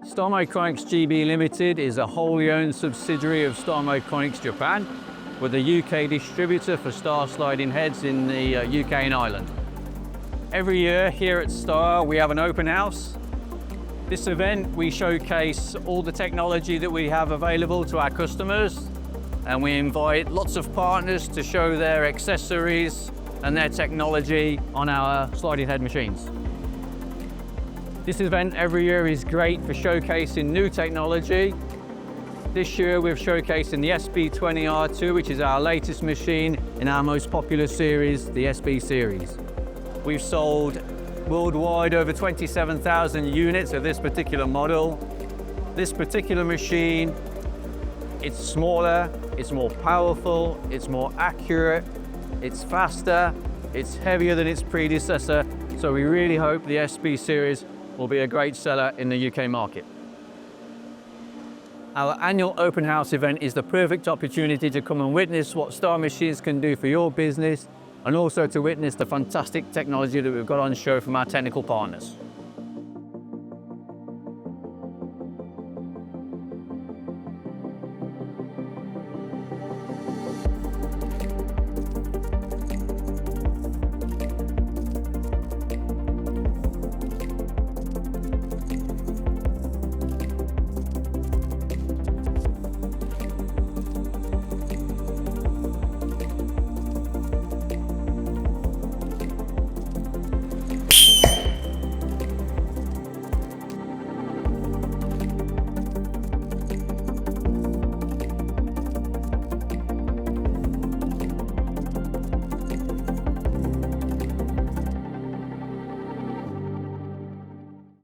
Star Micronics GB Ltd is a wholly owned subsidiary of Star Micronics Japan. We're the UK distributor for Star sliding heads in the UK and Ireland. Every year here at Star we have an open house. This event we showcase all the technology that we have available to our customers, and we invite lots of partners to show their accessories and their technology on our sliding head machines. This event every year is great for showcasing new technology. This year we're showcasing the SB20R2, which is our latest machine in our most popular series, the SB series. We've sold worldwide over 27,000 units of this particular model. This particular machine, it's smaller, it's more powerful, it's more accurate, it's faster, it's heavier than its predecessor, so we really hope the SB series will be a great seller in the UK market. Our annual open house event is the perfect opportunity to come and witness what Star Machines can do for your business, and also to witness the fantastic technology that we've got on show from our technical partners.